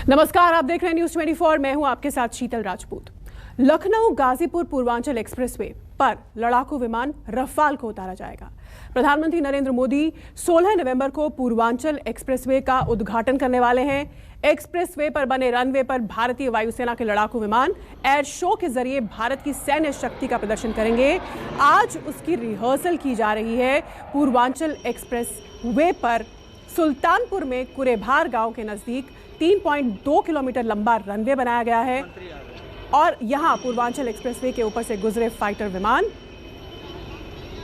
नमस्कार, आप देख रहे हैं न्यूज़ 24। मैं हूं आपके साथ शीतल राजपूत। लखनऊ गाजीपुर पूर्वांचल एक्सप्रेसवे पर लड़ाकू विमान रफाल को उतारा जाएगा। प्रधानमंत्री नरेंद्र मोदी 16 नवंबर को पूर्वांचल एक्सप्रेसवे का उद्घाटन करने वाले हैं। एक्सप्रेसवे पर बने रनवे पर भारतीय वायुसेना के लड़ाकू विमान एयर शो के जरिए भारत की सैन्य शक्ति का प्रदर्शन करेंगे। आज उसकी रिहर्सल की जा रही है। पूर्वांचल एक्सप्रेसवे पर सुल्तानपुर में कुरेभार गांव के नजदीक 3.2 किलोमीटर लंबा रनवे बनाया गया है और यहां पूर्वांचल एक्सप्रेसवे के ऊपर से गुजरे फाइटर विमान।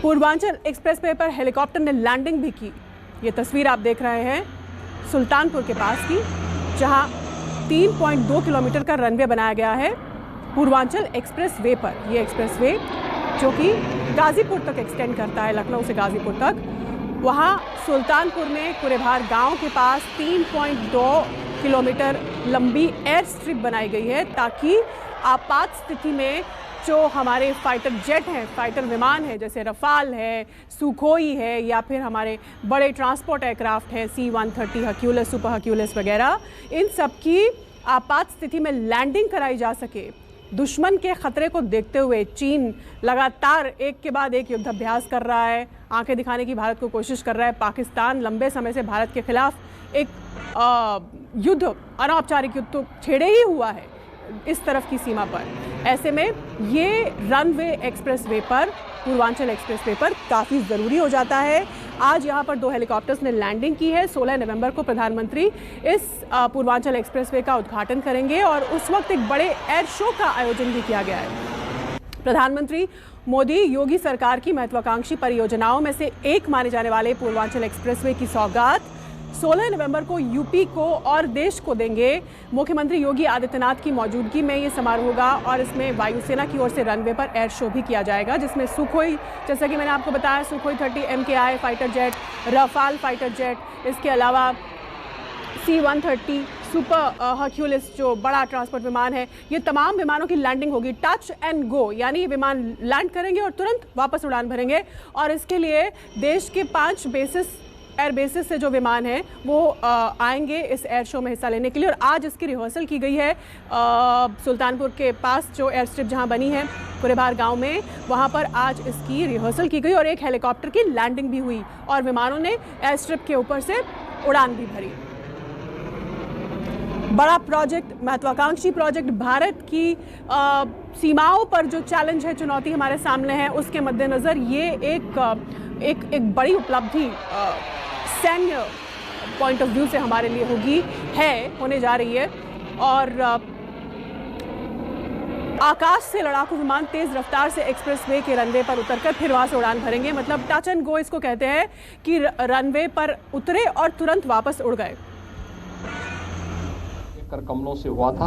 पूर्वांचल एक्सप्रेसवे पर हेलीकॉप्टर ने लैंडिंग भी की। ये तस्वीर आप देख रहे हैं सुल्तानपुर के पास की, जहां 3.2 किलोमीटर का रनवे बनाया गया है पूर्वांचल एक्सप्रेसवे पर। यह एक्सप्रेसवे जो कि गाजीपुर तक एक्सटेंड करता है, लखनऊ से गाजीपुर तक। वहां सुल्तानपुर में कुरेभार गांव के पास 3.2 किलोमीटर लंबी एयर स्ट्रिप बनाई गई है ताकि आपात स्थिति में जो हमारे फाइटर जेट हैं, फाइटर विमान है, जैसे रफाल है, सुखोई है या फिर हमारे बड़े ट्रांसपोर्ट एयरक्राफ्ट है C-130 हर्क्यूलिस, सुपर हर्क्यूलिस वगैरह, इन सब की आपात स्थिति में लैंडिंग कराई जा सके। दुश्मन के खतरे को देखते हुए चीन लगातार एक के बाद एक युद्धाभ्यास कर रहा है, आंखें दिखाने की भारत को कोशिश कर रहा है। पाकिस्तान लंबे समय से भारत के खिलाफ एक युद्ध, अनौपचारिक युद्ध तो छेड़े ही हुआ है इस तरफ की सीमा पर। ऐसे में ये रनवे एक्सप्रेसवे पर, पूर्वांचल एक्सप्रेसवे पर काफ़ी ज़रूरी हो जाता है। आज यहाँ पर 2 हेलीकॉप्टर्स ने लैंडिंग की है। 16 नवंबर को प्रधानमंत्री इस पूर्वांचल एक्सप्रेसवे का उद्घाटन करेंगे और उस वक्त एक बड़े एयर शो का आयोजन भी किया गया है। प्रधानमंत्री मोदी योगी सरकार की महत्वाकांक्षी परियोजनाओं में से एक माने जाने वाले पूर्वांचल एक्सप्रेसवे की सौगात 16 नवंबर को यूपी को और देश को देंगे। मुख्यमंत्री योगी आदित्यनाथ की मौजूदगी में ये समारोह होगा और इसमें वायुसेना की ओर से रनवे पर एयर शो भी किया जाएगा, जिसमें सुखोई, जैसा कि मैंने आपको बताया, Sukhoi 30 MKI fighter jet, Rafale fighter jet, इसके अलावा C-130 सुपर हर्क्यूलिस जो बड़ा ट्रांसपोर्ट विमान है, ये तमाम विमानों की लैंडिंग होगी टच एंड गो, यानी ये विमान लैंड करेंगे और तुरंत वापस उड़ान भरेंगे। और इसके लिए देश के 5 एयर बेसिस से जो विमान हैं वो आएंगे इस एयर शो में हिस्सा लेने के लिए। और आज इसकी रिहर्सल की गई है सुल्तानपुर के पास जो एयर स्ट्रिप जहां बनी है कुरेभार गांव में, वहां पर आज इसकी रिहर्सल की गई और एक हेलीकॉप्टर की लैंडिंग भी हुई और विमानों ने एयर स्ट्रिप के ऊपर से उड़ान भी भरी। बड़ा प्रोजेक्ट, महत्वाकांक्षी प्रोजेक्ट, भारत की सीमाओं पर जो चैलेंज है, चुनौती हमारे सामने है, उसके मद्देनज़र ये एक बड़ी उपलब्धि सैन्य पॉइंट ऑफ व्यू से हमारे लिए होने जा रही है। और आकाश से लड़ाकू विमान तेज रफ्तार से एक्सप्रेसवे के रनवे पर उतरकर फिर वहां से उड़ान भरेंगे। मतलब टच एंड गो इसको कहते हैं कि रनवे पर उतरे और तुरंत वापस उड़ गए। कमलों से हुआ था,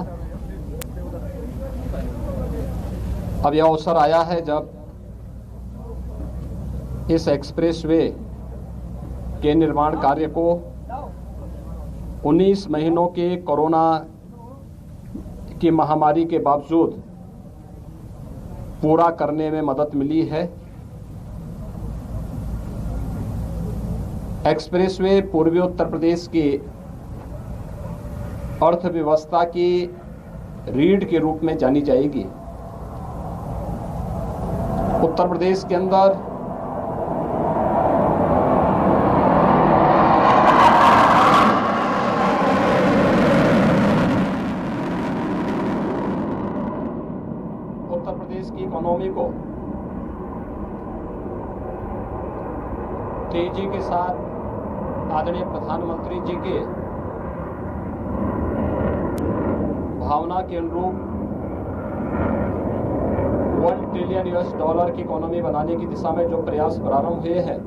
अब यह अवसर आया है जब इस एक्सप्रेसवे के निर्माण कार्य को 19 महीनों के कोरोना की महामारी के बावजूद पूरा करने में मदद मिली है। एक्सप्रेसवे पूर्वी उत्तर प्रदेश की अर्थव्यवस्था की रीढ़ के रूप में जानी जाएगी। उत्तर प्रदेश के अंदर उत्तर प्रदेश की इकोनॉमी को तेजी के साथ आदरणीय प्रधानमंत्री जी के भावना के अनुरूप $1 ट्रिलियन की इकोनॉमी बनाने की दिशा में जो प्रयास प्रारंभ हुए हैं,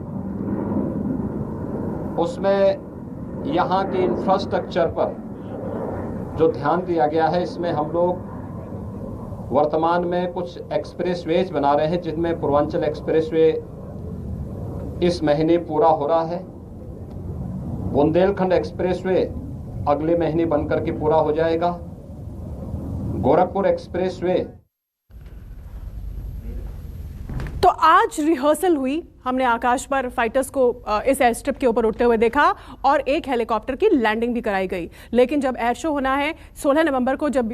उसमें यहाँ के इंफ्रास्ट्रक्चर पर जो ध्यान दिया गया है, इसमें हम लोग वर्तमान में कुछ एक्सप्रेसवेज बना रहे हैं, जिनमें पूर्वांचल एक्सप्रेसवे इस महीने पूरा हो रहा है। बुंदेलखंड एक्सप्रेसवे अगले महीने बनकर के पूरा हो जाएगा। गोरखपुर एक्सप्रेसवे। तो आज रिहर्सल हुई हमने आकाश पर फाइटर्स को इस एयर स्ट्रिप के ऊपर उड़ते हुए देखा और एक हेलीकॉप्टर की लैंडिंग भी कराई गई। लेकिन जब एयर शो होना है 16 नवंबर को, जब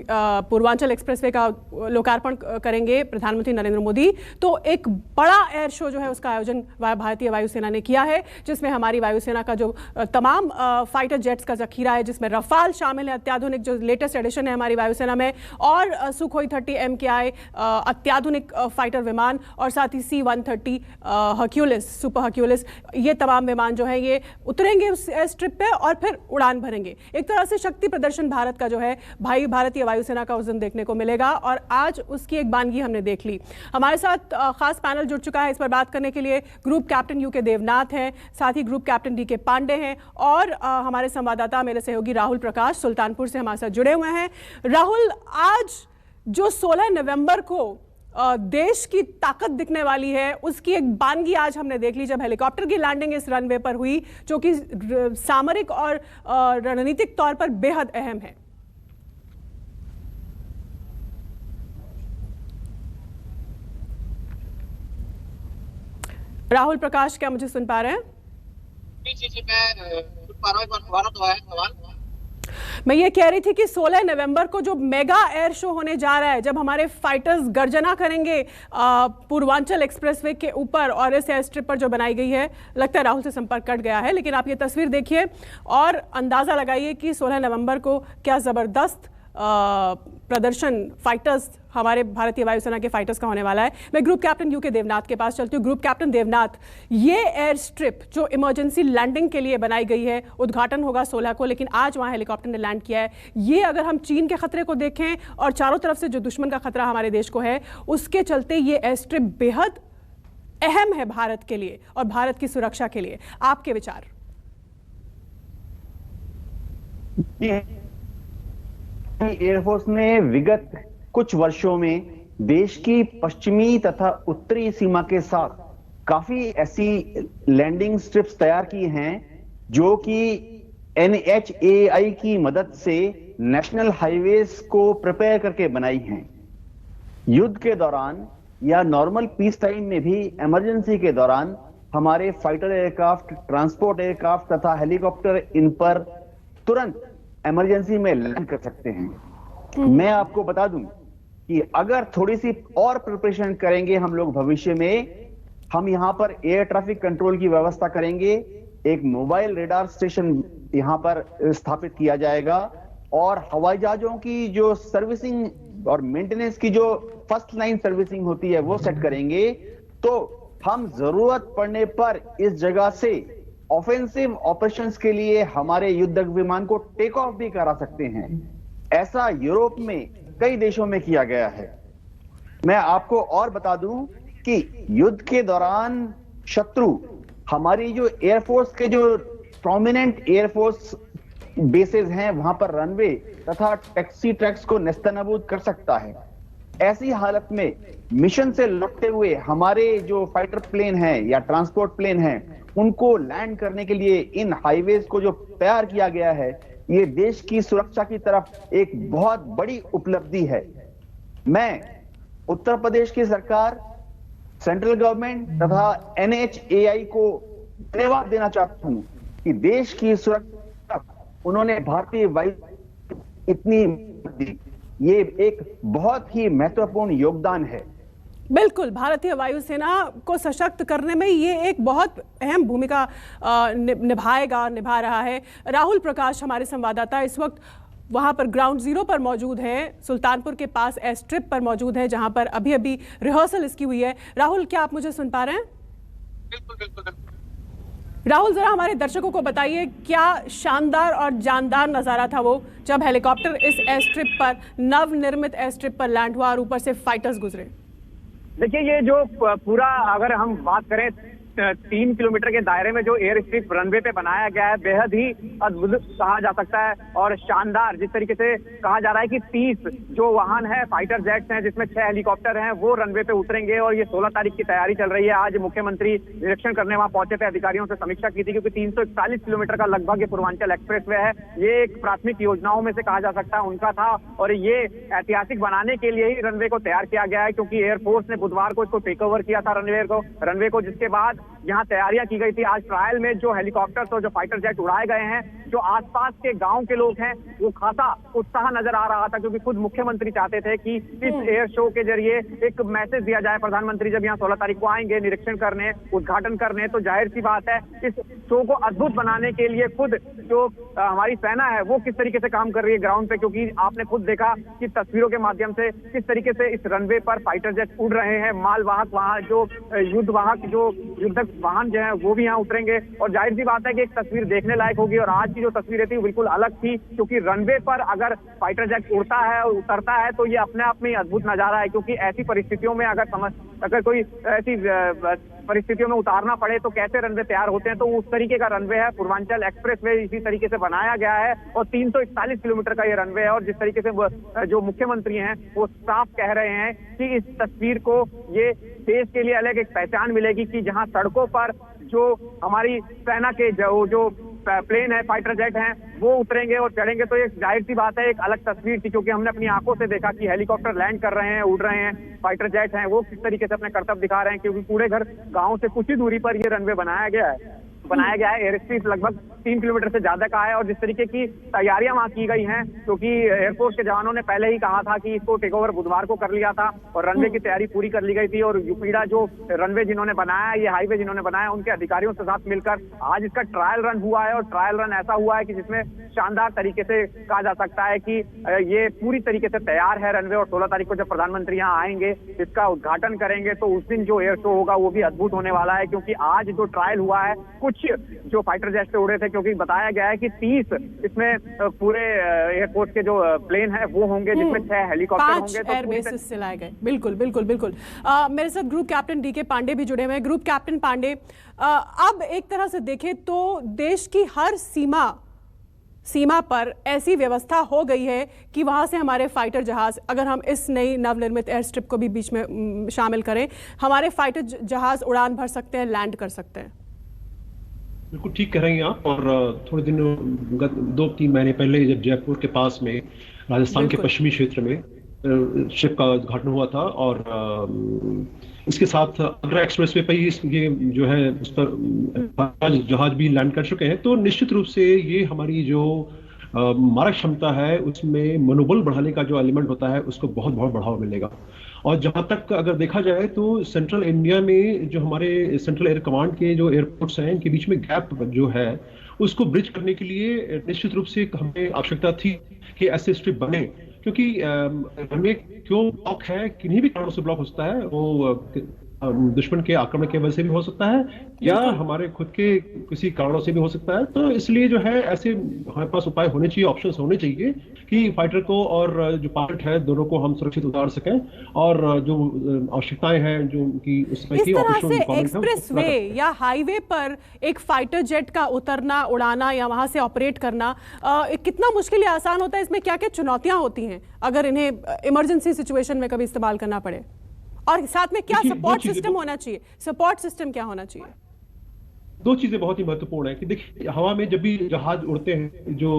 पूर्वांचल एक्सप्रेसवे का लोकार्पण करेंगे प्रधानमंत्री नरेंद्र मोदी, तो एक बड़ा एयर शो जो है उसका आयोजन भारतीय वायुसेना ने किया है, जिसमें हमारी वायुसेना का जो तमाम फाइटर जेट्स का जखीरा है, जिसमें रफाल शामिल है, अत्याधुनिक जो लेटेस्ट एडिशन है हमारी वायुसेना में, और सुखोई 30 MKI अत्याधुनिक फाइटर विमान, और साथ ही C-130 हर्क्यूलिस, सुपर हर्क्यूलिस, ये तमाम विमान जो है ये उतरेंगे उस एयर स्ट्रिप पे और फिर उड़ान भरेंगे। एक तरह से शक्ति प्रदर्शन भारत का जो है भाई भारतीय वायुसेना का उस दिन देखने को मिलेगा, और आज उसकी एक बानगी हमने देख ली। हमारे साथ खास पैनल जुड़ चुका है इस पर बात करने के लिए। ग्रुप कैप्टन UK देवनाथ हैं, साथ ही ग्रुप कैप्टन DK पांडे हैं, और हमारे संवाददाता मेरे सहयोगी राहुल प्रकाश सुल्तानपुर से हमारे साथ जुड़े हुए हैं। राहुल, आज जो 16 नवंबर को देश की ताकत दिखने वाली है, उसकी एक बानगी आज हमने देख ली जब हेलीकॉप्टर की लैंडिंग इस रनवे पर हुई, जो कि सामरिक और रणनीतिक तौर पर बेहद अहम है। राहुल प्रकाश, क्या मुझे सुन पा रहे हैं? जी, मैं सुन पा रहा हूं। दोबारा तो है सवाल। मैं ये कह रही थी कि 16 नवंबर को जो मेगा एयर शो होने जा रहा है, जब हमारे फाइटर्स गर्जना करेंगे पूर्वांचल एक्सप्रेसवे के ऊपर और इस एयर स्ट्रिप पर जो बनाई गई है, लगता है राहुल से संपर्क कट गया है, लेकिन आप ये तस्वीर देखिए और अंदाजा लगाइए कि 16 नवंबर को क्या जबरदस्त प्रदर्शन फाइटर्स, हमारे भारतीय वायुसेना के फाइटर्स का होने वाला है। मैं ग्रुप कैप्टन UK देवनाथ के पास चलती हूँ। ग्रुप कैप्टन देवनाथ, ये एयर स्ट्रिप जो इमरजेंसी लैंडिंग के लिए बनाई गई है, उद्घाटन होगा 16 को, लेकिन आज वहाँ हेलीकॉप्टर ने लैंड किया है। ये अगर हम चीन के खतरे को देखें और चारों तरफ से जो दुश्मन का खतरा हमारे देश को है, उसके चलते ये एयर स्ट्रिप बेहद अहम है भारत के लिए और भारत की सुरक्षा के लिए। आपके विचार? एयरफोर्स ने विगत कुछ वर्षों में देश की पश्चिमी तथा उत्तरी सीमा के साथ काफी ऐसी लैंडिंग स्ट्रिप्स तैयार की हैं जो कि NHAI की मदद से नेशनल हाईवेज को प्रिपेयर करके बनाई हैं। युद्ध के दौरान या नॉर्मल पीस टाइम में भी, इमरजेंसी के दौरान हमारे फाइटर एयरक्राफ्ट, ट्रांसपोर्ट एयरक्राफ्ट तथा हेलीकॉप्टर इन पर तुरंत इमरजेंसी में लैंड कर सकते हैं। मैं आपको बता दूं कि अगर थोड़ी सी और प्रिपरेशन करेंगे हम लोग भविष्य में, हम यहां पर एयर ट्रैफिक कंट्रोल की व्यवस्था करेंगे, एक मोबाइल रेडार स्टेशन यहां पर स्थापित किया जाएगा, और हवाई जहाजों की जो सर्विसिंग और मेंटेनेंस की जो फर्स्ट लाइन सर्विसिंग होती है वो सेट करेंगे, तो हम जरूरत पड़ने पर इस जगह से ऑफेंसिव ऑपरेशंस के लिए हमारे युद्धक विमान को टेक ऑफ भी करा सकते हैं। ऐसा यूरोप में कई देशों में किया गया है। मैं आपको और बता दूं कि युद्ध के दौरान शत्रु हमारी जो एयरफोर्स के जो प्रोमिनेंट एयरफोर्स बेसेस हैं वहां पर रनवे तथा टैक्सी ट्रैक्स को नेस्तनाबूद कर सकता है। ऐसी हालत में मिशन से लौटते हुए हमारे जो फाइटर प्लेन हैं या ट्रांसपोर्ट प्लेन हैं, उनको लैंड करने के लिए इन हाईवेज को जो तैयार किया गया है, ये देश की सुरक्षा की तरफ एक बहुत बड़ी उपलब्धि है। मैं उत्तर प्रदेश की सरकार, सेंट्रल गवर्नमेंट तथा NHAI को धन्यवाद देना चाहता हूं कि देश की सुरक्षा उन्होंने भारतीय वायु इतनी दी। ये एक बहुत ही महत्वपूर्ण योगदान है। बिल्कुल, भारतीय वायुसेना को सशक्त करने में ये एक बहुत अहम भूमिका निभा रहा है। राहुल प्रकाश, हमारे संवाददाता, इस वक्त वहाँ पर ग्राउंड जीरो पर मौजूद हैं, सुल्तानपुर के पास एयर स्ट्रिप पर मौजूद हैं, जहाँ पर अभी अभी रिहर्सल इसकी हुई है। राहुल, क्या आप मुझे सुन पा रहे हैं? बिल्कुल। राहुल, जरा हमारे दर्शकों को बताइए, क्या शानदार और जानदार नज़ारा था वो जब हेलीकॉप्टर इस एयर स्ट्रिप पर, नवनिर्मित एयर स्ट्रिप पर लैंड हुआ और ऊपर से फाइटर्स गुजरे। देखिए, ये जो पूरा अगर हम बात करें 3 किलोमीटर के दायरे में जो एयर स्ट्रिप रनवे पे बनाया गया है, बेहद ही अद्भुत कहा जा सकता है और शानदार। जिस तरीके से कहा जा रहा है कि 30 जो वाहन है, फाइटर जेट्स हैं, जिसमें 6 हेलीकॉप्टर हैं, वो रनवे पे उतरेंगे और ये 16 तारीख की तैयारी चल रही है। आज मुख्यमंत्री निरीक्षण करने वहां पहुंचे थे, अधिकारियों से समीक्षा की थी, क्योंकि 341 किलोमीटर का लगभग ये पूर्वांचल एक्सप्रेसवे है। ये एक प्राथमिक योजनाओं में से कहा जा सकता है उनका था, और ये ऐतिहासिक बनाने के लिए ही रनवे को तैयार किया गया है, क्योंकि एयरफोर्स ने बुधवार को इसको टेक ओवर किया था रनवे को, जिसके बाद यहाँ तैयारियां की गई थी। आज ट्रायल में जो हेलीकॉप्टर्स और जो फाइटर जेट उड़ाए गए हैं, जो आसपास के गांव के लोग हैं, वो खासा उत्साह नजर आ रहा था, क्योंकि खुद मुख्यमंत्री चाहते थे कि इस एयर शो के जरिए एक मैसेज दिया जाए। प्रधानमंत्री जब यहाँ 16 तारीख को आएंगे निरीक्षण करने, उद्घाटन करने, तो जाहिर सी बात है इस शो को अद्भुत बनाने के लिए खुद जो हमारी सेना है वो किस तरीके से काम कर रही है ग्राउंड पे, क्योंकि आपने खुद देखा कि तस्वीरों के माध्यम से किस तरीके से इस रनवे पर फाइटर जेट उड़ रहे हैं। मालवाहक वहां जो युद्धवाहक जो युद्धक वाहन जो है वो भी यहाँ उतरेंगे, और जाहिर सी बात है कि एक तस्वीर देखने लायक होगी। और आज की जो तस्वीरें थी बिल्कुल अलग थी, क्योंकि रनवे पर अगर फाइटर जेट उड़ता है और उतरता है तो ये अपने आप में अद्भुत नजारा है, क्योंकि ऐसी परिस्थितियों में अगर कोई ऐसी परिस्थितियों में उतारना पड़े तो कैसे रनवे तैयार होते हैं, तो उस तरीके का रनवे है। पूर्वांचल एक्सप्रेस वे इसी तरीके से बनाया गया है और 341 किलोमीटर का ये रनवे है। और जिस तरीके से जो मुख्यमंत्री हैं वो साफ कह रहे हैं कि इस तस्वीर को ये देश के लिए अलग एक पहचान मिलेगी कि जहां सड़कों पर जो हमारी सेना के जो प्लेन है, फाइटर जेट हैं, वो उतरेंगे और चढ़ेंगे। तो ये जाहिर सी बात है एक अलग तस्वीर थी, क्योंकि हमने अपनी आंखों से देखा कि हेलीकॉप्टर लैंड कर रहे हैं, उड़ रहे हैं, फाइटर जेट हैं वो किस तरीके से अपने करतब दिखा रहे हैं, क्योंकि पूरे घर गांव से कुछ ही दूरी पर ये रनवे बनाया गया है। एयर स्ट्रिप लगभग 3 किलोमीटर से ज्यादा का है। और जिस तरीके की तैयारियां वहां की गई हैं, क्योंकि एयरफोर्स के जवानों ने पहले ही कहा था कि इसको टेक ओवर बुधवार को कर लिया था और रनवे की तैयारी पूरी कर ली गई थी। और यूपीडा जो रनवे जिन्होंने बनाया, ये हाईवे जिन्होंने बनाया, उनके अधिकारियों के साथ मिलकर आज इसका ट्रायल रन हुआ है। और ट्रायल रन ऐसा हुआ है कि जिसमें शानदार तरीके से कहा जा सकता है कि ये पूरी तरीके से तैयार है रनवे। और 16 तारीख को जब प्रधानमंत्री यहाँ आएंगे, इसका उद्घाटन करेंगे, तो उस दिन जो एयर शो होगा वो भी अद्भुत होने वाला है। क्योंकि आज जो ट्रायल हुआ है, कुछ जो फाइटर जेट से उड़े थे, क्योंकि बताया गया है कि 30 इसमें पूरे एयरफोर्स के जो प्लेन है वो होंगे, जिसमें 6 हेलीकॉप्टर होंगे। तो एयरबेसेस से लाए गए। बिल्कुल बिल्कुल बिल्कुल। मेरे साथ ग्रुप कैप्टन डीके पांडे भी जुड़े हुए हैं। ग्रुप कैप्टन पांडे, अब एक तरह से देखें तो देश की हर सीमा पर ऐसी व्यवस्था हो गई है कि वहां से हमारे फाइटर जहाज, अगर हम इस नई नवनिर्मित एयर स्ट्रिप को भी बीच में शामिल करें, हमारे फाइटर जहाज उड़ान भर सकते हैं, लैंड कर सकते हैं। बिल्कुल ठीक कह रही हैं आप। और थोड़े दिन 2-3 महीने पहले जब जयपुर के पास में राजस्थान के पश्चिमी क्षेत्र में शिप का उद्घाटन हुआ था, और इसके साथ आगरा एक्सप्रेसवे पर ही ये जो है उस पर जहाज भी लैंड कर चुके हैं। तो निश्चित रूप से ये हमारी जो मारक क्षमता है उसमें मनोबल बढ़ाने का जो एलिमेंट होता है उसको बहुत बहुत बढ़ावा मिलेगा। और जहां तक अगर देखा जाए तो सेंट्रल इंडिया में जो हमारे सेंट्रल एयर कमांड के जो एयरपोर्ट्स हैं, इनके बीच में गैप जो है उसको ब्रिज करने के लिए निश्चित रूप से हमें आवश्यकता थी कि ऐसे स्ट्रिप बने। क्योंकि हमें क्यों ब्लॉक है, किन्हीं भी कारणों से ब्लॉक हो सकता है, वो दुश्मन के आक्रमण की वजह से भी हो सकता है या हमारे खुद के किसी कारणों से भी हो सकता है। तो इसलिए जो है ऐसे हमारे पास उपाय होने चाहिए, ऑप्शंस होने चाहिए कि फाइटर को और जो पायलट है दोनों को हम सुरक्षित उतार सकें, और जो आवश्यकताएं हैं जो कि उसमें की ऑपरेशनल रिक्वायरमेंट है, एक्सप्रेस वे या हाईवे पर एक फाइटर जेट का उतरना, उड़ाना या वहां से ऑपरेट करना कितना मुश्किल या आसान होता है? इसमें क्या क्या चुनौतियां होती हैं अगर इन्हें इमरजेंसी सिचुएशन में कभी इस्तेमाल करना पड़े? और साथ में क्या सपोर्ट सिस्टम होना चाहिए? सपोर्ट सिस्टम क्या होना चाहिए? 2 चीजें बहुत ही महत्वपूर्ण है कि देखिए, हवा में जब भी जहाज उड़ते हैं, जो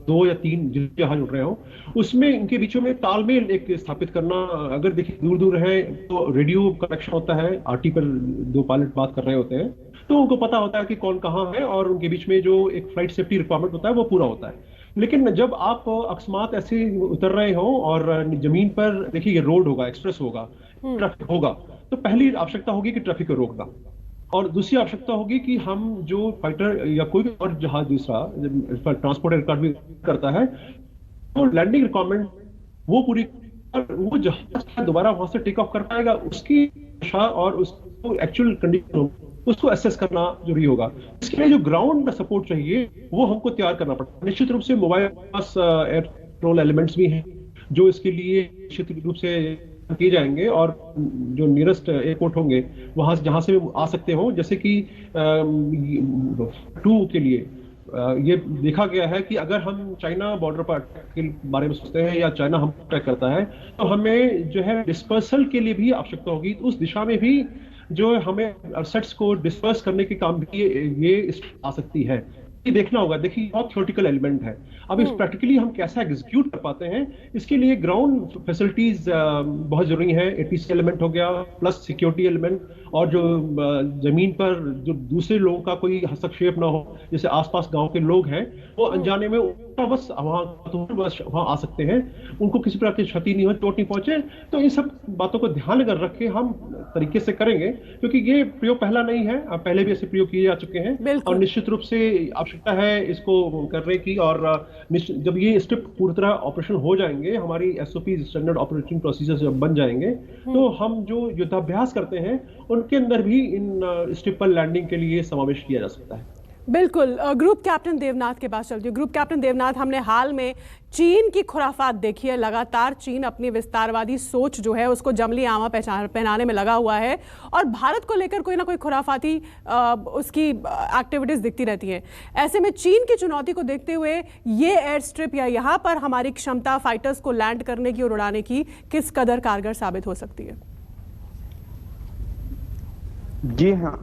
2 या 3 जहाज उड़ रहे हो, उसमें इनके बीचों में तालमेल एक स्थापित करना। अगर देखिए दूर दूर है तो रेडियो कनेक्शन होता है, आरटी पर 2 पायलट बात कर रहे होते हैं, तो उनको पता होता है कि कौन कहाँ है, और उनके बीच में जो एक फ्लाइट सेफ्टी रिक्वायरमेंट होता है वो पूरा होता है। लेकिन जब आप अकस्मात ऐसे उतर रहे हो और जमीन पर देखिए ये रोड होगा, एक्सप्रेस होगा, ट्रैफिक होगा, तो पहली आवश्यकता होगी कि ट्रैफिक को रोकना, और दूसरी आवश्यकता होगी कि हम जो फाइटर या कोई भी और जहाज दूसरा ट्रांसपोर्ट एयरक्राफ्ट भी करता है, तो लैंडिंग रिक्वायरमेंट वो पूरी, वो जहाज दोबारा वहां से टेक ऑफ कर पाएगा, उसकी दिशा और उसको एक्चुअल कंडीशन उसको असेस करना जरूरी होगा। इसके लिए जो ग्राउंड सपोर्ट चाहिए वो हमको तैयार करना पड़ता है। निश्चित रूप से मोबाइल पास एयर कंट्रोल एलिमेंट्स भी हैं जो इसके लिए निश्चित रूप से किए जाएंगे, और जो नियरेस्ट एयरपोर्ट होंगे वहां से जहां से आ सकते हो, जैसे कि 2 के लिए ये देखा गया है कि अगर हम चाइना बॉर्डर पर अटैक के बारे में सोचते हैं या चाइना हम अटैक करता है, तो हमें जो है डिस्पर्सल के लिए भी आवश्यकता होगी। तो उस दिशा में भी जो हमें असेट्स को डिस्पर्स करने के काम भी ये आ सकती है। देखना होगा। देखिए बहुत थ्योरेटिकल एलिमेंट है, अब इस प्रैक्टिकली हम कैसा एग्जीक्यूट कर पाते हैं, इसके लिए ग्राउंड फैसिलिटीज बहुत जरूरी है। एटीसी एलिमेंट हो गया प्लस सिक्योरिटी एलिमेंट, और जो जमीन पर जो दूसरे लोगों का कोई हस्तक्षेप ना हो, जैसे आसपास गांव के लोग हैं वो अनजाने में बस वहां आ सकते हैं, उनको किसी प्रकार की क्षति नहीं हो, चोट नहीं पहुंचे। तो इन सब बातों को ध्यान अगर रख के हम तरीके से करेंगे, क्योंकि ये प्रयोग पहला नहीं है, पहले भी ऐसे प्रयोग किए जा चुके हैं, और निश्चित रूप से आवश्यकता है इसको करने की। और जब ये स्टेप पूरी तरह ऑपरेशन हो जाएंगे, हमारी एसओपी स्टैंडर्ड ऑपरेटिंग प्रोसीजर जब बन जाएंगे, तो हम जो युद्धाभ्यास करते हैं उनके अंदर भी इन ट्रिपल लैंडिंग के लिए समावेश किया जा सकता है। बिल्कुल। ग्रुप कैप्टन देवनाथ के पास चलती हूँ। ग्रुप कैप्टन देवनाथ, हमने हाल में चीन की खुराफात देखी है। लगातार चीन अपनी विस्तारवादी सोच जो है उसको जमली आमा पहनाने में लगा हुआ है, और भारत को लेकर कोई ना कोई खुराफाती उसकी एक्टिविटीज़ दिखती रहती हैं। ऐसे में चीन की चुनौती को देखते हुए ये एयर स्ट्रिप या यहाँ पर हमारी क्षमता फाइटर्स को लैंड करने की और उड़ाने की किस कदर कारगर साबित हो सकती है? जी हाँ,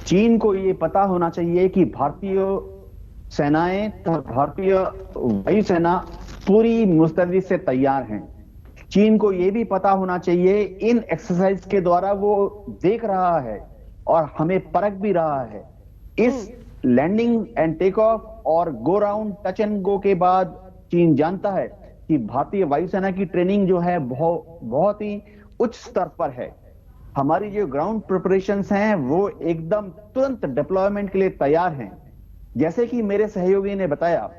चीन को ये पता होना चाहिए कि भारतीय सेनाएं तथा भारतीय वायुसेना पूरी मुस्तैदी से तैयार हैं। चीन को ये भी पता होना चाहिए, इन एक्सरसाइज के द्वारा वो देख रहा है और हमें परख भी रहा है। इस लैंडिंग एंड टेक ऑफ और go round touch and go के बाद चीन जानता है कि भारतीय वायुसेना की ट्रेनिंग जो है बहुत ही उच्च स्तर पर है। हमारी जो ग्राउंड प्रिपरेशंस हैं वो एकदम तुरंत डिप्लॉयमेंट के लिए तैयार हैं। जैसे कि मेरे सहयोगी ने बताया,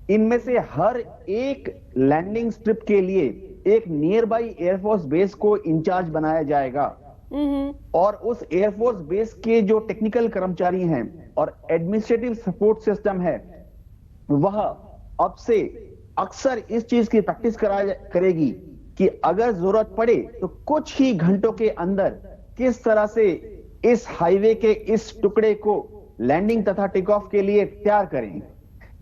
इनमें से हर एक लैंडिंग स्ट्रिप के लिए एक नियर बाई एयरफोर्स बेस को इंचार्ज बनाया जाएगा, और उस एयरफोर्स बेस के जो टेक्निकल कर्मचारी हैं और एडमिनिस्ट्रेटिव सपोर्ट सिस्टम है, वह अब से अक्सर इस चीज की प्रैक्टिस करेगी कि अगर जरूरत पड़े तो कुछ ही घंटों के अंदर किस तरह से इस हाईवे के इस टुकड़े को लैंडिंग तथा टेक ऑफ के लिए तैयार करें।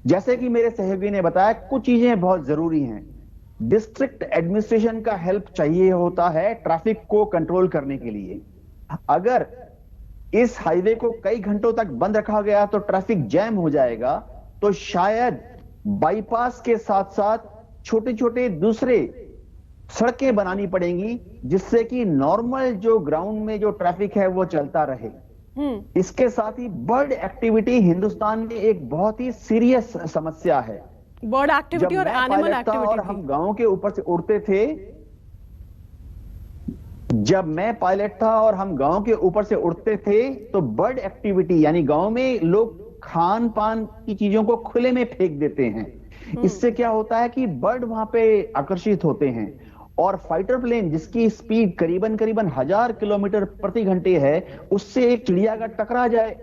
जैसे कि मेरे सहयोगी ने बताया, कुछ चीजें बहुत जरूरी हैं। डिस्ट्रिक्ट एडमिनिस्ट्रेशन का हेल्प चाहिए होता है ट्रैफिक को कंट्रोल करने के लिए। अगर इस हाईवे को कई घंटों तक बंद रखा गया तो ट्रैफिक जैम हो जाएगा, तो शायद बाईपास के साथ साथ छोटे छोटे दूसरे सड़कें बनानी पड़ेंगी, जिससे कि नॉर्मल जो ग्राउंड में जो ट्रैफिक है वो चलता रहे। इसके साथ ही बर्ड एक्टिविटी हिंदुस्तान में एक बहुत ही सीरियस समस्या है। बर्ड एक्टिविटी और एनिमल एक्टिविटी। और हम गांव के ऊपर से उड़ते थे, जब मैं पायलट था और हम गांव के ऊपर से उड़ते थे, तो बर्ड एक्टिविटी यानी गांव में लोग खान पान की चीजों को खुले में फेंक देते हैं। इससे क्या होता है कि बर्ड वहां पे आकर्षित होते हैं, और फाइटर प्लेन जिसकी स्पीड करीबन 1000 किलोमीटर प्रति घंटे है, उससे एक चिड़िया अगर टकरा जाए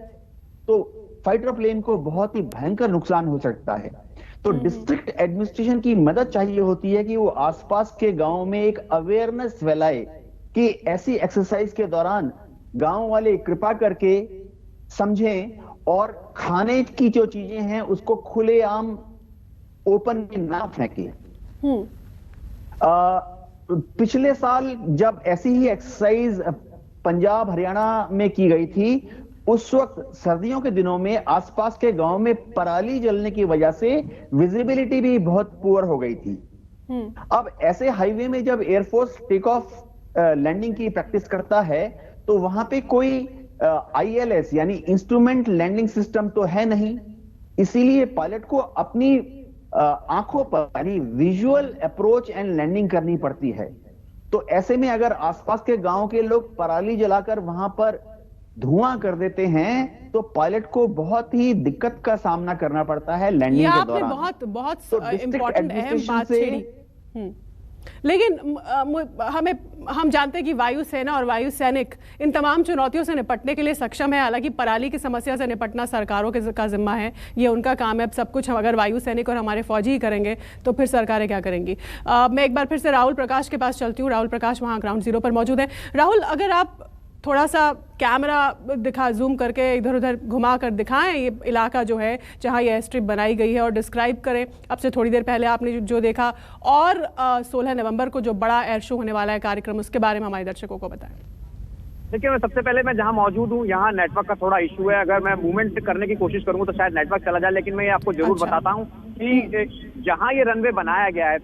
तो फाइटर प्लेन को बहुत ही भयंकर नुकसान हो सकता है। तो डिस्ट्रिक्ट एडमिनिस्ट्रेशन की मदद चाहिए होती है कि वो आसपास के गांव में एक अवेयरनेस फैलाए कि ऐसी एक्सरसाइज के दौरान गांव वाले कृपा करके समझें और खाने की जो चीजें हैं उसको खुलेआम ओपन में ना फेंके। पिछले साल जब ऐसी ही एक्सरसाइज पंजाब हरियाणा में की गई थी, उस वक्त सर्दियों के दिनों में आसपास के गांव में पराली जलने की वजह से विजिबिलिटी भी बहुत पुअर हो गई थी। अब ऐसे हाईवे में जब एयरफोर्स टेक ऑफ लैंडिंग की प्रैक्टिस करता है, तो वहां पे कोई ILS यानी इंस्ट्रूमेंट लैंडिंग सिस्टम तो है नहीं, इसीलिए पायलट को अपनी आंखों पर यानी विजुअल अप्रोच एंड लैंडिंग करनी पड़ती है। तो ऐसे में अगर आसपास के गांव के लोग पराली जलाकर वहां पर धुआं कर देते हैं, तो पायलट को बहुत ही दिक्कत का सामना करना पड़ता है लैंडिंग के दौरान। बहुत इंपॉर्टेंट अहम बात छेड़ी। लेकिन हम जानते हैं कि वायुसेना और वायु सैनिक इन तमाम चुनौतियों से निपटने के लिए सक्षम है। हालांकि पराली की समस्या से निपटना सरकारों का जिम्मा है, ये उनका काम है। अब सब कुछ हम अगर वायु सैनिक और हमारे फौजी ही करेंगे तो फिर सरकारें क्या करेंगी। मैं एक बार फिर से राहुल प्रकाश के पास चलती हूँ। राहुल प्रकाश वहाँ ग्राउंड जीरो पर मौजूद है। राहुल, अगर आप थोड़ा सा कैमरा जूम करके इधर उधर घुमा कर दिखाएं ये इलाका जो है जहां ये एयर स्ट्रिप बनाई गई है, और डिस्क्राइब करें अब से थोड़ी देर पहले आपने जो देखा, और 16 नवंबर को जो बड़ा एयर शो होने वाला है कार्यक्रम, उसके बारे में हमारे दर्शकों को बताएं। देखिए, मैं सबसे पहले मैं जहां मौजूद हूं यहाँ नेटवर्क का थोड़ा इशू है। अगर मैं मूवमेंट करने की कोशिश करूंगा तो शायद नेटवर्क चला जाए, लेकिन मैं ये आपको जरूर अच्छा। बताता हूं कि जहां ये रनवे बनाया गया है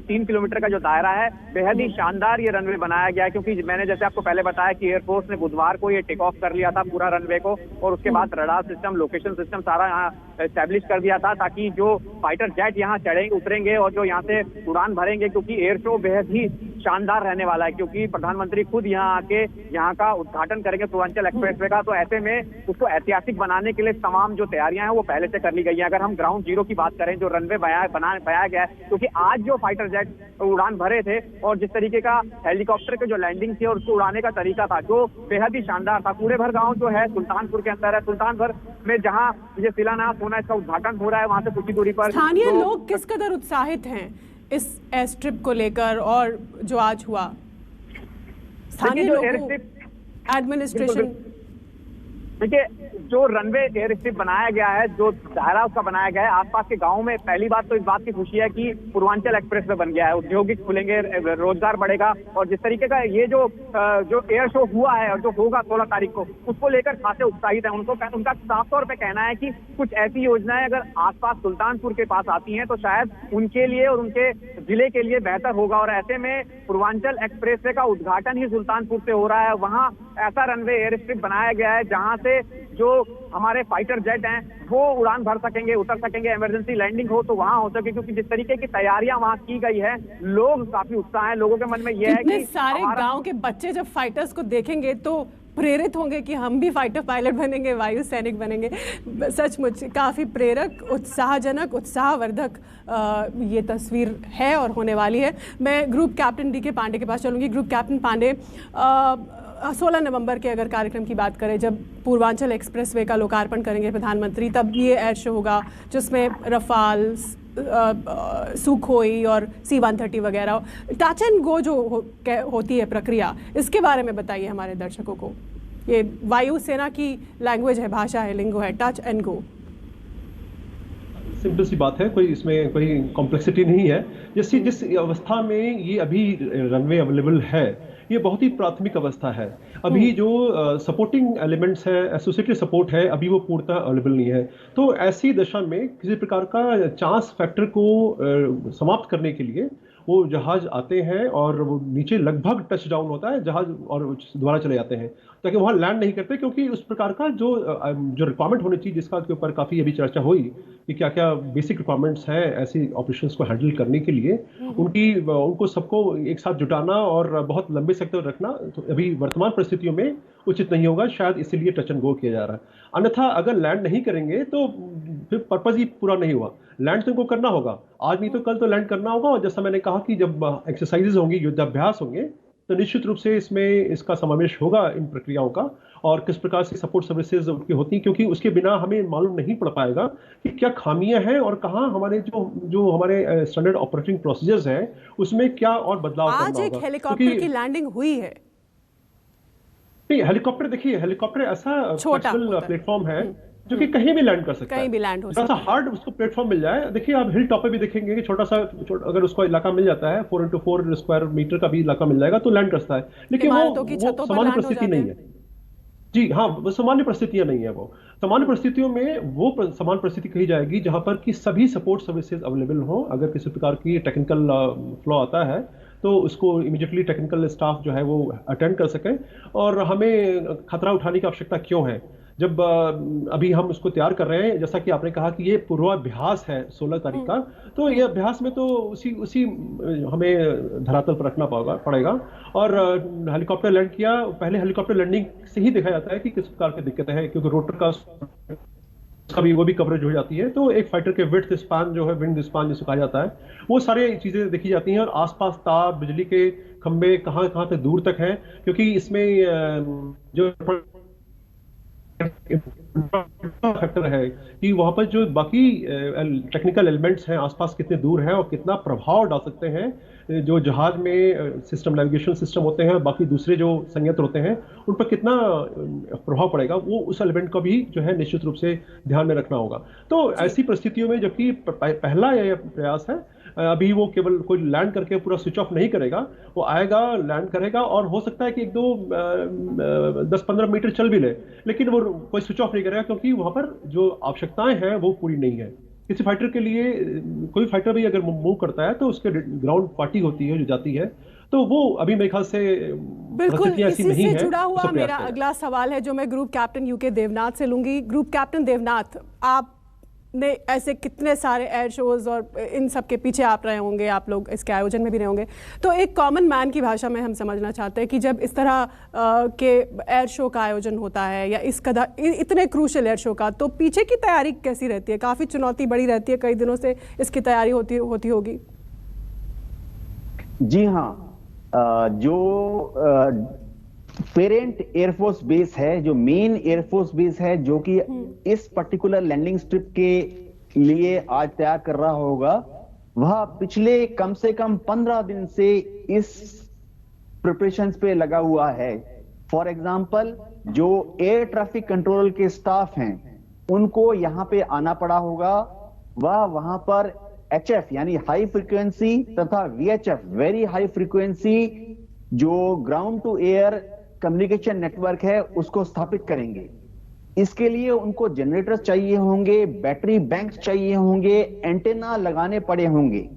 3 किलोमीटर का जो दायरा है, बेहद ही शानदार ये रनवे बनाया गया है। क्योंकि मैंने जैसे आपको पहले बताया कि एयरफोर्स ने बुधवार को ये टेक ऑफ कर लिया था पूरा रनवे को, और उसके बाद रडार सिस्टम, लोकेशन सिस्टम सारा यहाँ एस्टेब्लिश कर दिया था, ताकि जो फाइटर जेट यहाँ चढ़ेंगे, उतरेंगे और जो यहाँ से उड़ान भरेंगे, क्योंकि एयर शो बेहद ही शानदार रहने वाला है। क्योंकि प्रधानमंत्री खुद यहाँ आके यहाँ का उद्घाटन करेंगे पूर्वांचल एक्सप्रेसवे का, तो ऐसे में उसको ऐतिहासिक बनाने के लिए तमाम जो तैयारियां हैं वो पहले से कर ली गई हैं। अगर हम ग्राउंड जीरो की बात करें, जो रनवे बनाया गया है, क्योंकि आज जो फाइटर जेट उड़ान भरे थे और जिस तरीके का हेलीकॉप्टर के जो लैंडिंग थी और उसको उड़ाने का तरीका था, जो बेहद ही शानदार था। कूड़े भर गांव जो है सुल्तानपुर के अंदर है, सुल्तानपुर में जहां ये शिलान्यास होना, इसका उद्घाटन हो रहा है, वहां से कुछ ही दूरी पर स्थानीय लोग किस कदर उत्साहित हैं इस एयर स्ट्रिप को लेकर और जो आज हुआ? स्थानीय जो एयर लोगों, स्ट्रिप एडमिनिस्ट्रेशन, देखिए, जो रनवे एयर स्ट्रिप बनाया गया है, जो दायरा उसका बनाया गया है, आसपास के गांव में पहली बात तो इस बात की खुशी है कि पूर्वांचल एक्सप्रेस वे बन गया है, औद्योगिक खुलेंगे, रोजगार बढ़ेगा। और जिस तरीके का ये जो एयर शो हुआ है और जो होगा 16 तारीख को, उसको लेकर खासे उत्साहित है। उनका साफ तौर पे कहना है कि कुछ ऐसी योजनाएं अगर आसपास सुल्तानपुर के पास आती हैं तो शायद उनके लिए और उनके जिले के लिए बेहतर होगा। और ऐसे में पूर्वांचल एक्सप्रेस वे का उद्घाटन ही सुल्तानपुर से हो रहा है। वहां ऐसा रनवे एयर स्ट्रिप बनाया गया है जहां से जो हमारे फाइटर जेट हैं वो उड़ान भर सकेंगे, उतर सकेंगे, इमरजेंसी लैंडिंग हो तो वहां हो सके। क्योंकि जिस तरीके की तैयारियां वहां की गई है, लोग काफी उत्साह है, लोगों के मन में यह है कि सारे गांव के बच्चे जब फाइटर्स को देखेंगे तो प्रेरित होंगे कि हम भी फाइटर पायलट बनेंगे, वायु सैनिक बनेंगे। सचमुच काफ़ी प्रेरक, उत्साहजनक, उत्साहवर्धक ये तस्वीर है और होने वाली है। मैं ग्रुप कैप्टन डी के पांडे के पास चलूँगी। ग्रुप कैप्टन पांडे, 16 नवंबर के अगर कार्यक्रम की बात करें, जब पूर्वांचल एक्सप्रेसवे का लोकार्पण करेंगे प्रधानमंत्री, तब ये एयर शो होगा जिसमें रफाल, सुखोई और C-130 वगैरह, टच एंड गो जो होती है प्रक्रिया, इसके बारे में बताइए हमारे दर्शकों को। ये वायुसेना की लैंग्वेज है, भाषा है, लिंगो है, टच एंड गो। सिंपल सी बात है, कोई इसमें कोई कॉम्प्लेक्सिटी नहीं है। जिस अवस्था में ये अभी रनवे अवेलेबल है, ये बहुत ही प्राथमिक अवस्था है। अभी जो सपोर्टिंग एलिमेंट्स है, एसोसिएटेड सपोर्ट है, अभी वो पूर्णतः अवेलेबल नहीं है। तो ऐसी दशा में किसी प्रकार का चांस फैक्टर को समाप्त करने के लिए वो जहाज आते हैं और वो नीचे लगभग टच डाउन होता है जहाज और दोबारा चले जाते हैं, ताकि वहाँ लैंड नहीं करते। क्योंकि उस प्रकार का जो रिक्वायरमेंट होनी चाहिए, जिसका के ऊपर काफ़ी अभी चर्चा हुई कि क्या क्या बेसिक रिक्वायरमेंट्स हैं ऐसी ऑपरेशंस को हैंडल करने के लिए, उनको सबको एक साथ जुटाना और बहुत लंबे समय तक रखना तो अभी वर्तमान परिस्थितियों में उचित नहीं होगा। शायद इसीलिए टच एंड गो किया जा रहा है। अन्यथा अगर लैंड नहीं करेंगे तो फिर पर्पज ही पूरा नहीं हुआ। लैंड तो इनको करना होगा, आज नहीं तो कल तो लैंड करना होगा। और जैसा मैंने कहा कि जब एक्सरसाइजेज होंगी, युद्धाभ्यास होंगे, तो निश्चित रूप से इसमें इसका समावेश होगा इन प्रक्रियाओं का, और किस प्रकार से सपोर्ट सर्विसेज उनकी होती हैं, क्योंकि उसके बिना हमें मालूम नहीं पड़ पाएगा कि क्या खामियां हैं और कहाँ हमारे जो हमारे स्टैंडर्ड ऑपरेटिंग प्रोसीजर्स हैं उसमें क्या और बदलाव करना होगा। आज एक हेलीकॉप्टर की लैंडिंग हुई है। नहीं, हेलीकॉप्टर देखिए, हेलीकॉप्टर ऐसा प्लेटफॉर्म है जो कि कहीं भी लैंड कर सकता है, कहीं भी लैंड हो सकता है। हार्ड उसको प्लेटफॉर्म मिल जाए। देखिए, आप हिल टॉप पे भी देखेंगे कि छोटा सा अगर उसको इलाका मिल जाता है, 4x4 स्क्वायर मीटर का भी इलाका मिल जाएगा तो लैंड करता है। लेकिन वो सामान्य परिस्थिति नहीं है। जी हाँ, वो सामान्य परिस्थितियां नहीं है। वो सामान्य परिस्थितियों में वो समान परिस्थिति कही जाएगी जहां पर कि सभी सपोर्ट सर्विसेज अवेलेबल हो। अगर किसी प्रकार की टेक्निकल फ्लॉ आता है तो उसको इमीडिएटली टेक्निकल स्टाफ जो है वो अटेंड कर सके। और हमें खतरा उठाने की आवश्यकता क्यों है जब अभी हम उसको तैयार कर रहे हैं। जैसा कि आपने कहा कि ये पूर्वाभ्यास है 16 तारीख का, तो ये अभ्यास में तो उसी हमें धरातल पर रखना पड़ेगा। और हेलीकॉप्टर लैंड किया, पहले हेलीकॉप्टर लैंडिंग से ही देखा जाता है कि किस प्रकार की दिक्कतें हैं, क्योंकि रोटर का कभी वो भी कवरेज हो जाती है। तो एक फाइटर के विड्थ स्पान जो है, विंग स्पान जिसे कहा जाता है, वो सारी चीजें देखी जाती हैं। और आसपास तार, बिजली के खंभे कहाँ तक दूर तक हैं, क्योंकि इसमें जो फैक्टर है कि वहां पर जो बाकी टेक्निकल एलिमेंट्स हैं आसपास कितने दूर हैं और कितना प्रभाव डाल सकते हैं। जो जहाज में सिस्टम, नेविगेशन सिस्टम होते हैं, बाकी दूसरे जो संयंत्र होते हैं, उन पर कितना प्रभाव पड़ेगा, वो उस एलिमेंट को भी जो है निश्चित रूप से ध्यान में रखना होगा। तो ऐसी परिस्थितियों में जबकि पहला यह प्रयास है, अभी वो केवल कोई लैंड करके पूरा स्विच ऑफ नहीं करेगा, वो आएगा, लैंड करेगा और हो सकता है कि 10-15 मीटर चल भी ले, लेकिन वो कोई स्विच ऑफ नहीं करेगा क्योंकि वहां पर जो आवश्यकताएं हैं वो पूरी नहीं है। किसी फाइटर के लिए, कोई फाइटर भी अगर मूव करता है तो उसके ग्राउंड पार्टी होती है जो जाती है, तो वो अभी मेरे ख्याल से बिल्कुल परिस्थितियां ऐसी इसी नहीं से है। जुड़ा हुआ सब मेरा प्रयास करें। अगला सवाल है जो मैं ग्रुप कैप्टन यूके देवनाथ से लूंगी। ग्रुप कैप्टन देवनाथ, आपने ऐसे कितने सारे एयर शोज और इन सब के पीछे आप रहे होंगे, आप लोग इसके आयोजन में भी रहे होंगे, तो एक कॉमन मैन की भाषा में हम समझना चाहते हैं कि जब इस तरह के एयर शो का आयोजन होता है या इस कदर इतने क्रूशल एयर शो का, तो पीछे की तैयारी कैसी रहती है? काफ़ी चुनौती बड़ी रहती है, कई दिनों से इसकी तैयारी होती होगी। जी हाँ, जो पेरेंट एयरफोर्स बेस है, जो मेन एयरफोर्स बेस है, जो कि इस पर्टिकुलर लैंडिंग स्ट्रिप के लिए आज तैयार कर रहा होगा, वह पिछले कम से कम 15 दिन से इस प्रिपरेशंस पे लगा हुआ है। फॉर एग्जांपल, जो एयर ट्रैफिक कंट्रोल के स्टाफ हैं उनको यहाँ पे आना पड़ा होगा, वह वहां पर HF यानी हाई फ्रीक्वेंसी तथा VHF वेरी हाई फ्रीक्वेंसी जो ground to air communication network है उसको स्थापित करेंगे। इसके लिए उनको जनरेटर्स चाहिए होंगे, बैटरी बैंक्स चाहिए होंगे, एंटेना लगाने पड़े होंगे।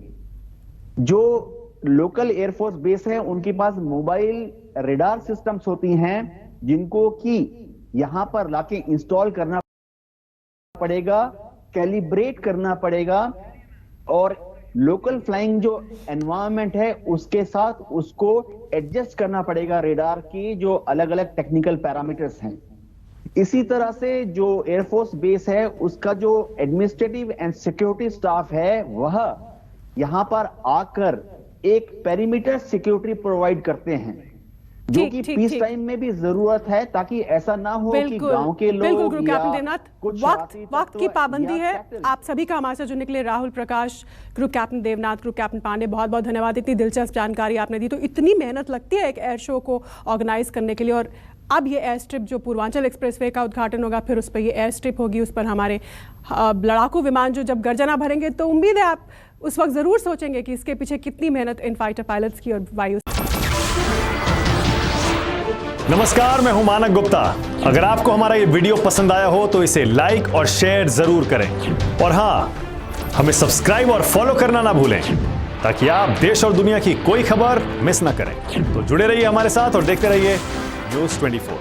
जो लोकल एयरफोर्स बेस है उनके पास मोबाइल रेडार सिस्टम्स होती हैं जिनको कि यहां पर लाके इंस्टॉल करना पड़ेगा, कैलिब्रेट करना पड़ेगा और लोकल फ्लाइंग जो एनवायरनमेंट है उसके साथ उसको एडजस्ट करना पड़ेगा रेडार की जो अलग अलग टेक्निकल पैरामीटर्स हैं। इसी तरह से जो एयरफोर्स बेस है उसका जो एडमिनिस्ट्रेटिव एंड सिक्योरिटी स्टाफ है वह यहां पर आकर एक पेरीमीटर सिक्योरिटी प्रोवाइड करते हैं जो कि पीस टाइम में भी जरूरत है, ताकि ऐसा ना हो कि गांव के लोग बिल्कुल ग्रुप कैप्टन या देवनाथ, कुछ वक्त की पाबंदी है। आप सभी का हमारे साथ जुड़ने के लिए Rahul Prakash, group captain Devnath, group captain Pandey, बहुत बहुत धन्यवाद। इतनी दिलचस्प जानकारी आपने दी। तो इतनी मेहनत लगती है एक एयर शो को ऑर्गेनाइज करने के लिए, और अब ये एयर स्ट्रिप जो पूर्वांचल एक्सप्रेसवे का उद्घाटन होगा, फिर उस पर ये एयर स्ट्रिप होगी, उस पर हमारे लड़ाकू विमान जो जब गर्जना भरेंगे, तो उम्मीद है आप उस वक्त जरूर सोचेंगे कि इसके पीछे कितनी मेहनत इन फाइटर पायलट्स की और वायु। नमस्कार, मैं हूं मानक गुप्ता। अगर आपको हमारा ये वीडियो पसंद आया हो तो इसे लाइक और शेयर जरूर करें, और हां, हमें सब्सक्राइब और फॉलो करना ना भूलें ताकि आप देश और दुनिया की कोई खबर मिस ना करें। तो जुड़े रहिए हमारे साथ और देखते रहिए न्यूज़ 24।